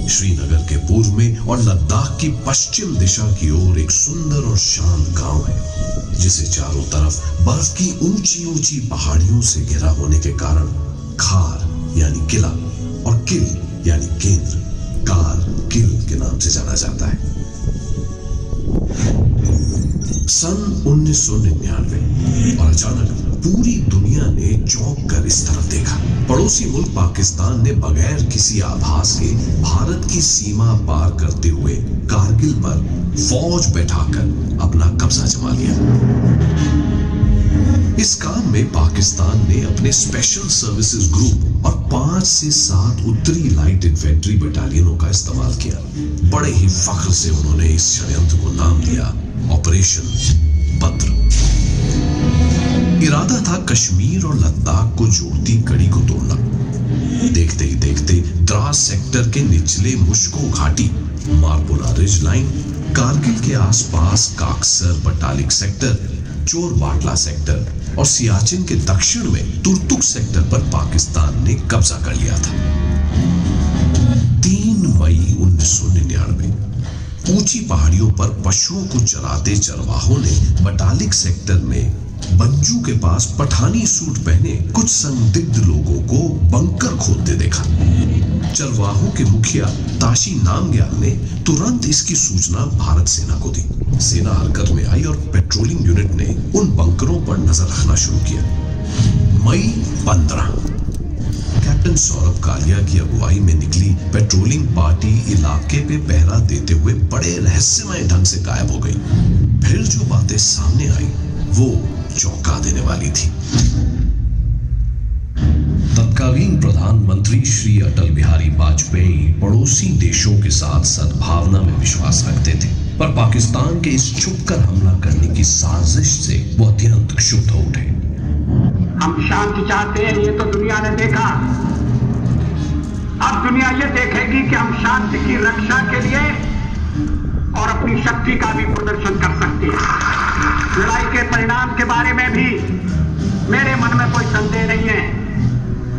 श्रीनगर के पूर्व में और लद्दाख की पश्चिम दिशा की ओर एक सुंदर और शांत गांव है, जिसे चारों तरफ बर्फ की ऊंची ऊंची पहाड़ियों से घिरा होने के कारण खार यानी किला और किल यानी केंद्र कार किल के नाम से जाना जाता है। सन 1999 और अचानक पूरी दुनिया ने चौंक कर इस तरफ देखा। पड़ोसी मुल्क पाकिस्तान ने बगैर किसी आभास के भारत की सीमा पार करते हुए कारगिल पर फौज बैठाकर अपना कब्जा जमा लिया। इस काम में पाकिस्तान ने अपने स्पेशल सर्विसेज ग्रुप और 5 से 7 उत्तरी लाइट इन्फेंट्री बटालियनों का इस्तेमाल किया। बड़े ही फख्र से उन्होंने इस षड्यंत्र को नाम दिया ऑपरेशन बद्र। इरादा था कश्मीर और लद्दाख को जोड़ती कड़ी को तोड़ना। देखते ही देखते द्रास सेक्टर के निचले मुश्को घाटी, मारपुरा रिज लाइन, कारगिल के आसपास काकसर बटालिक सेक्टर, चोर बाटला सेक्टर और सियाचिन के दक्षिण में तुर्तुक सेक्टर पर पाकिस्तान ने कब्जा कर लिया था। 3 मई 1999 ऊंची पहाड़ियों पर पशुओं को चराते चरवाहों ने बटालिक सेक्टर में बंजू के पास पठानी सूट पहने कुछ संदिग्ध लोगों को बंकर खोदते देखा। चरवाहों के मुखिया ताशी नामग्याल ने तुरंत इसकी सूचना भारत सेना को दी। सेना हरकत में आई और पेट्रोलिंग यूनिट ने उन बंकरों पर नजर रखना शुरू किया। मई 15 कैप्टन सौरभ कालिया की अगुवाई में निकली पेट्रोलिंग पार्टी इलाके पे पहरा देते हुए बड़े रहस्यमय ढंग से गायब हो गई। फिर जो बातें सामने आई वो चौंका देने वाली थी। तत्कालीन प्रधानमंत्री श्री अटल बिहारी वाजपेयी पड़ोसी देशों के साथ सद्भावना में विश्वास रखते थे, पर पाकिस्तान के इस छुपकर हमला करने की साजिश से वो अत्यंत क्षुब्ध हो उठे। हम शांति चाहते हैं, ये तो दुनिया ने देखा। अब दुनिया ये देखेगी कि हम शांति की रक्षा के लिए और अपनी शक्ति का भी प्रदर्शन कर सकते हैं। लड़ाई के परिणाम के बारे में भी मेरे मन में कोई संदेह नहीं है।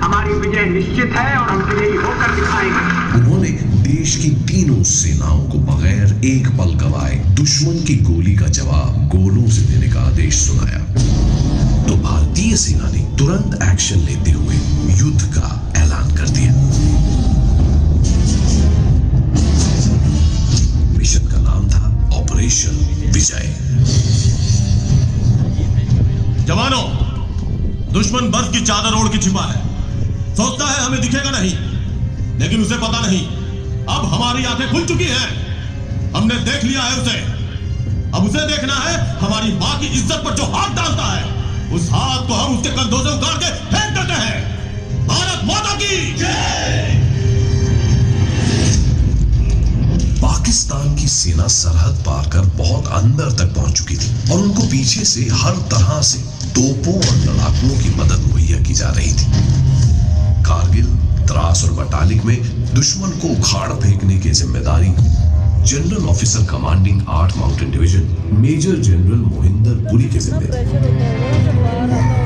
हमारी विजय निश्चित है और हम विजयी होकर दिखाएंगे। उन्होंने देश की तीनों सेनाओं को बगैर एक पल गवाए दुश्मन की गोली का जवाब गोलों से देने का आदेश सुनाया। तो भारतीय सेना ने तुरंत एक्शन लेते हुए युद्ध का ऐलान कर दिया। मिशन का नाम था ऑपरेशन विजय। जवानों, दुश्मन बर्फ की चादर ओढ़ के छिपा है। सोचता है हमें दिखेगा नहीं, लेकिन उसे पता नहीं अब हमारी आंखें खुल चुकी हैं। हमने देख लिया है उसे। अब उसे देखना है हमारी मां की इज्जत पर जो हाथ डालता है, उस हाथ को हम उसके कंधों से उतार के फेंक देते हैं। भारत माता की जय। पाकिस्तान की सेना सरहद पार कर बहुत अंदर तक पहुंच चुकी थी और उनको पीछे से हर तरह से तोपों और लड़ाकुओं की मदद मुहैया की जा रही थी। कारगिल, द्रास और बटालिक में दुश्मन को उखाड़ फेंकने की जिम्मेदारी general officer commanding 8 mountain division major general Mohinder Puri के जिम्मे थी।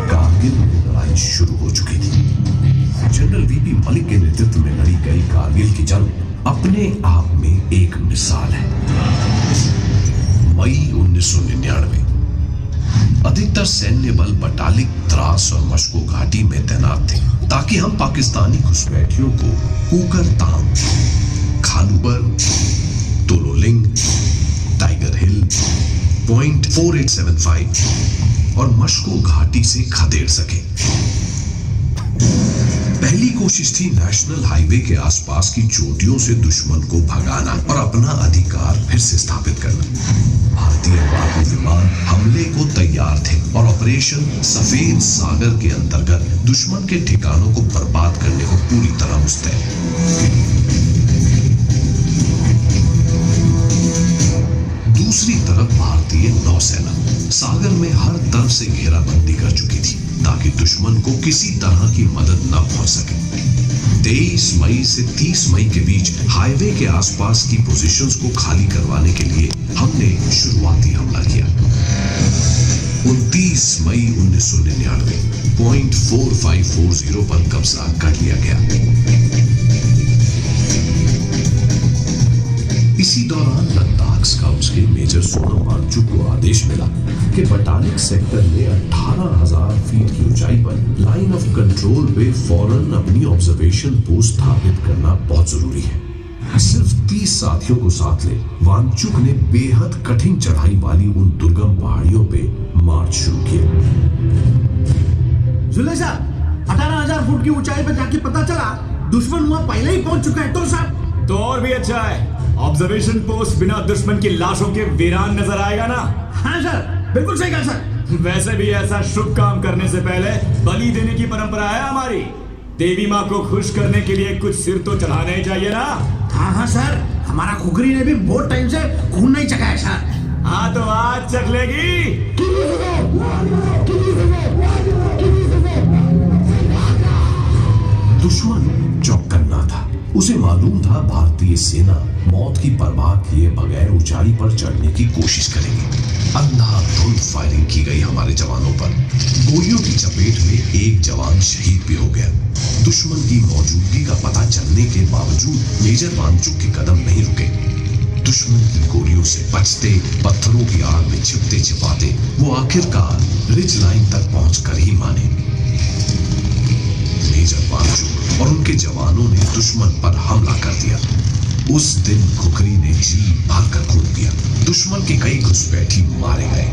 कारगिल में लड़ाई शुरू हो चुकी थी। जनरल वीपी मलिक के नेतृत्व में लड़ी गई कारगिल की जंग अपने आप में एक मिसाल है। मई 1999 अधिकतर सैन्य बल बटालिक, द्रास और मशको घाटी में तैनात थे ताकि हम पाकिस्तानी घुसपैठियों को कुकरताम, खालूबर, तोलोलिंग, टाइगर हिल, पॉइंट 4875 और मशको घाटी से खदेड़ सके। पहली कोशिश थी नेशनल हाईवे के आसपास की चोटियों से दुश्मन को भगाना और अपना अधिकार फिर से स्थापित करना। भारतीय वायु विमान हमले को तैयार थे और ऑपरेशन सफेद सागर के अंतर्गत दुश्मन के ठिकानों को बर्बाद करने को पूरी तरह मुस्तैद। दूसरी तरफ भारतीय नौसेना सागर में हर तरफ से घेराबंदी कर चुकी थी ताकि दुश्मन को किसी तरह की मदद न पहुंच सके। 23 मई से 30 मई के बीच हाईवे के आसपास की पोजीशंस को खाली करवाने के लिए हमने शुरुआती हमला किया। 29 मई 1999 पॉइंट 4540 पर कब्जा कर लिया गया। इसी दौरान लद्दाख स्काउट्स के मेजर सोनम वांगचुक को आदेश मिला कि बटालिक सेक्टर में 18,000 फीट की ऊंचाई पर लाइन ऑफ कंट्रोल पे फौरन अपनी ऑब्जर्वेशन पोस्ट स्थापित करना बहुत जरूरी है। सिर्फ 30 साथियों को साथ ले वांगचुक ने बेहद कठिन चढ़ाई वाली उन दुर्गम पहाड़ियों पे मार्च शुरू किया। जुले साहब, 18,000 फुट की ऊंचाई पे जाके पता चला दुश्मन वहां पहले ही पहुंच चुका है। तो साहब तो और भी अच्छा है, ऑब्जर्वेशन पोस्ट बिना दुश्मन की लाशों के वीरान नजर आएगा ना। हाँ सर, बिल्कुल सही कहा सर। वैसे भी ऐसा शुभ काम करने से पहले बलि देने की परंपरा है हमारी। देवी माँ को खुश करने के लिए कुछ सिर तो चढ़ाने ही चाहिए ना। हाँ सर, हमारा खुखरी ने भी बहुत टाइम से खून नहीं चखा है सर। हाँ तो आज चख लेगी। दुश्मन चौकन्ना था। उसे मालूम था भारतीय सेना मौत की परवाह किए बगैर ऊंचाई पर चढ़ने की कोशिश करेगी। अंधाधुंध फायरिंग की गई हमारे जवानों पर। गोलियों की चपेट में एक जवान शहीद भी हो गया। दुश्मन की मौजूदगी का पता चलने के बावजूद मेजर वांगचुक के कदम नहीं रुके। दुश्मन की गोलियों से बचते, पत्थरों की आग में छिपते छिपाते वो आखिरकार रिज लाइन तक पहुंचकर ही माने। मेजर वांगचुक और उनके जवानों ने दुश्मन पर हमला कर दिया। उस दिन खुखरी ने जी भरकर खून पिया। दुश्मन के कई घुसपैठी मारे गए।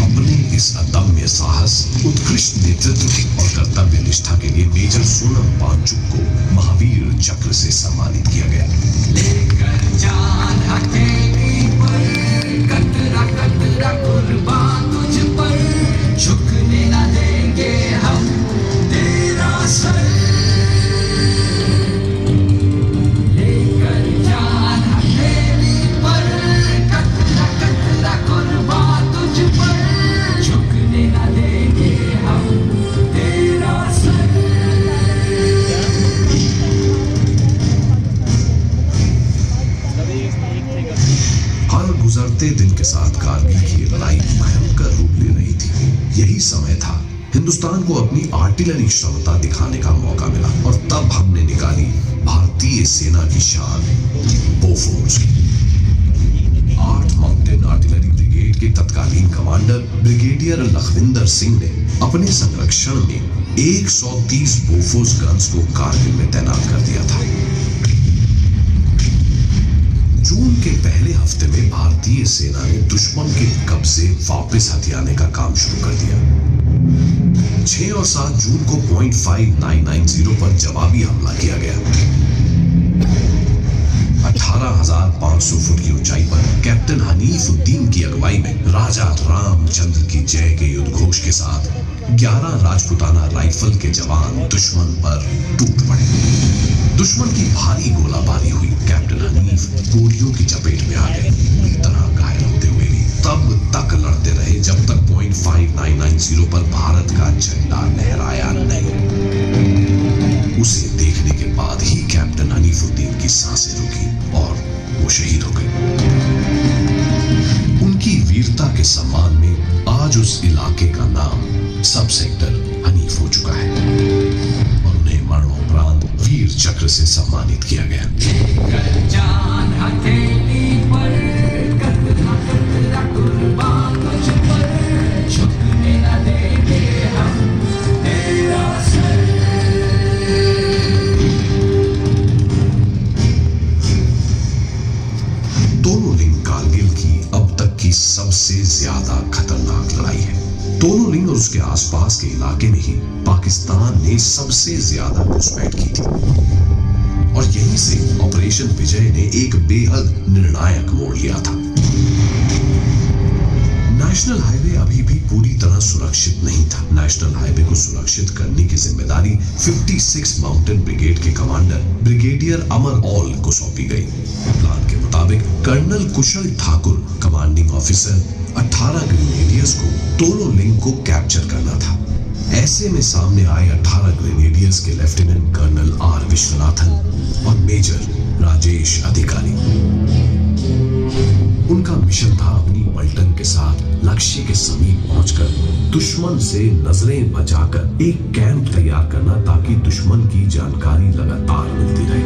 अपने इस अदम्य साहस, उत्कृष्ट नेतृत्व और कर्तव्य निष्ठा के लिए मेजर सोनम वांगचुक को महावीर चक्र से सम्मानित किया गया। लेकर जान हथेली पर, कतरा कतरा कुर्बान तुझ पर, झुकने न देंगे हम तेरा सर। लेकर जान हथेली पर, कतरा कतरा कुर्बान तुझ पर, झुकने न देंगे हम तेरा सर। हर गुजरते दिन के साथ कारगिल की लड़ाई भयंकर रूप ले रही थी। यही समय था हिंदुस्तान को अपनी आर्टिलरी क्षमता दिखाने का मौका मिला और तब हमने निकाली भारतीय सेना की शान, बोफोर्स। 8 माउंटेन आर्टिलरी ब्रिगेड के तत्कालीन कमांडर ब्रिगेडियर लखविंदर सिंह ने अपने संरक्षण में 130 बोफोर्स गन्स को कारगिल में तैनात कर दिया था। जून के पहले हफ्ते में भारतीय सेना ने दुश्मन के कब्जे वापस हथियाने का काम शुरू कर दिया। 6 और 7 जून को 0.5990 पर जवाबी हमला किया गया। 18,500 फुट की ऊंचाई पर कैप्टन हनीफुद्दीन की अगुवाई में राजा रामचंद्र की जय के युद्ध घोष के साथ 11 राजपुताना राइफल के जवान दुश्मन पर टूट पड़े। दुश्मन की भारी गोलाबारी हुई। कैप्टन हनीफ गोलियों की चपेट में आ गए, पूरी तरह घायल होते हुए भी तब तक लड़ते रहे जब तक 0.5990 पर भारत का झंडा लहराया नहीं। उसे देखने के बाद ही कैप्टन हनीफुद्दीन की सांसें रुकी और वो शहीद हो गए। उनकी वीरता के सम्मान में आज उस इलाके का नाम सब सेक्टर हनीफ हो चुका है और उन्हें मरणोपरांत वीर चक्र से सम्मानित किया गया। लेकर जान हथेली पर, कतरा कतरा कुर्बान तुझ पर, झुकने न देंगे हम तेरा सर। दोनों लिंग कारगिल की अब तक की सबसे ज्यादा खतरनाक लड़ाई है। दोनों लिंग और उसके आसपास के इलाके में ही पाकिस्तान ने सबसे ज्यादा घुसपैठ की थी और यहीं से ऑपरेशन विजय ने एक बेहद निर्णायक मोड़ लिया था। नेशनल हाईवे अभी भी पूरी तरह सुरक्षित नहीं था। नेशनल हाईवे को सुरक्षित करने की जिम्मेदारी 56 माउंटेन ब्रिगेड के कमांडर ब्रिगेडियर अमर ऑल को सौंपी गई। प्लान के मुताबिक कर्नल कुशल ठाकुर कमांडिंग ऑफिसर 18 ग्रेनेडियर्स को दोनों लिंक को कैप्चर करना था। ऐसे में सामने आए 18 ग्रेनेडियर्स के लेफ्टिनेंट कर्नल आर विश्वनाथन और मेजर राजेश अधिकारी। उनका मिशन था अपनी पलटन के साथ लक्ष्य के समीप पहुंचकर दुश्मन से नजरें बचाकर एक कैंप तैयार करना ताकि दुश्मन की जानकारी लगातार मिलती रहे।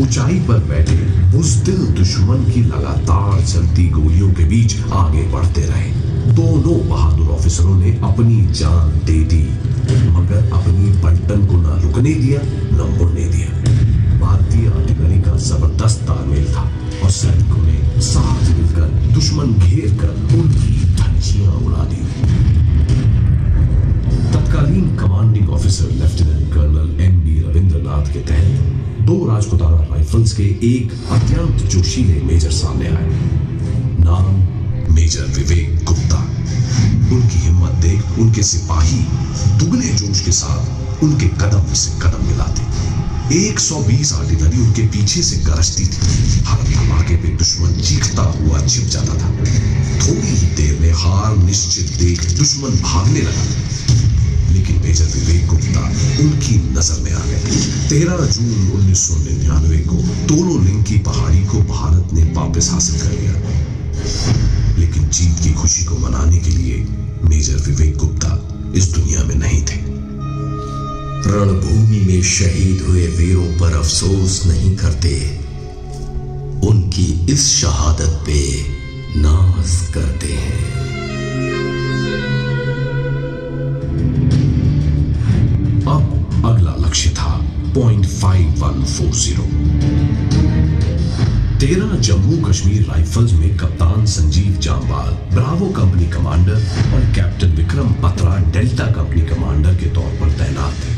ऊंचाई पर बैठे बुज़दिल दुश्मन की लगातार चलती गोलियों के बीच आगे बढ़ते रहे। दोनों बहादुर ऑफिसरों ने अपनी जान दे दी, मगर अपनी पलटन को न रुकने दिया न मुड़ने दिया। भारतीय आर्टिलरी का जबरदस्त तालमेल था और सैनिकों ने साथ मिलकर दुश्मन घेर कर उनकी धज्जियां उड़ा दी। तत्कालीन commanding officer lieutenant colonel M B. Ravindranath के तहत 2 राजपुताना राइफल्स के एक अत्यंत जोशीले मेजर सामने आए। नाम मेजर विवेक गुप्ता। उनकी हिम्मत देख उनके सिपाही दुगने जोश के साथ उनके कदम से कदम मिलाते। 120 आर्टिलरी उनके पीछे से गरजती थी। हर धमाके पे दुश्मन चीखता हुआ छिप जाता था। थोड़ी ही देर में हार निश्चित देख दुश्मन भागने लगा, लेकिन मेजर विवेक गुप्ता उनकी नजर में आ गए। 13 जून 1999 को तोलो लिंग की पहाड़ी को भारत ने वापस हासिल कर लिया, लेकिन जीत की खुशी को मनाने के लिए मेजर विवेक गुप्ता इस दुनिया में नहीं थे। रणभूमि में शहीद हुए वीरों पर अफसोस नहीं करते, उनकी इस शहादत पे नाज करते हैं। अब अगला लक्ष्य था .5140। 13 जम्मू कश्मीर राइफल्स में कप्तान Sanjeev Jamwal bravo company commander और captain Vikram Batra delta company commander के तौर पर तैनात थे।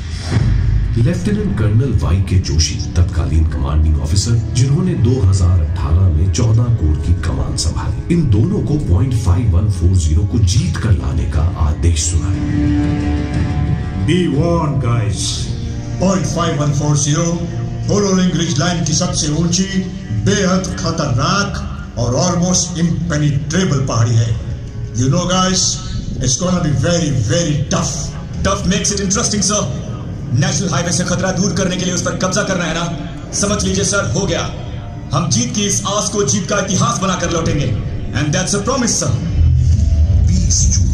लेफ्टिनेंट कर्नल वाई के जोशी तत्कालीन कमांडिंग ऑफिसर, जिन्होंने 2018 में 14 कोर की कमान संभाली, इन दोनों को .5140 को जीत कर लाने का आदेश सुनाया। Be warned, guys. .5140 तोलो लिंग रिज लाइन की सबसे ऊंची, बेहद खतरनाक और ऑलमोस्ट impenetrable पहाड़ी है। You know, guys, it's gonna be very, very tough. Tough makes it interesting sir. National highway से खतरा दूर करने के लिए उस पर कब्जा करना है ना? समझ लीजिए सर, हो गया। हम जीत की इस आस को जीत का इतिहास बनाकर लौटेंगे। And that's a promise sir. 20 जून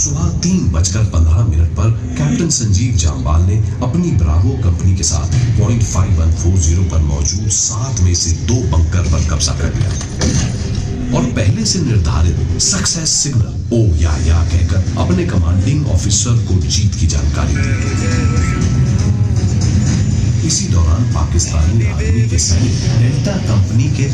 सुबह 3:15 पर कैप्टन संजीव जामवाल ने अपनी ब्रावो कंपनी के साथ .5140 पर मौजूद 7 में से 2 बंकर पर कब्जा कर लिया और पहले से निर्धारित सक्सेस सिग्नल ओ या कहकर अपने कमांडिंग ऑफिसर को जीत की जानकारी दी। इसी दौरान पाकिस्तानी आर्मी के सैनिक डेल्टा कंपनी के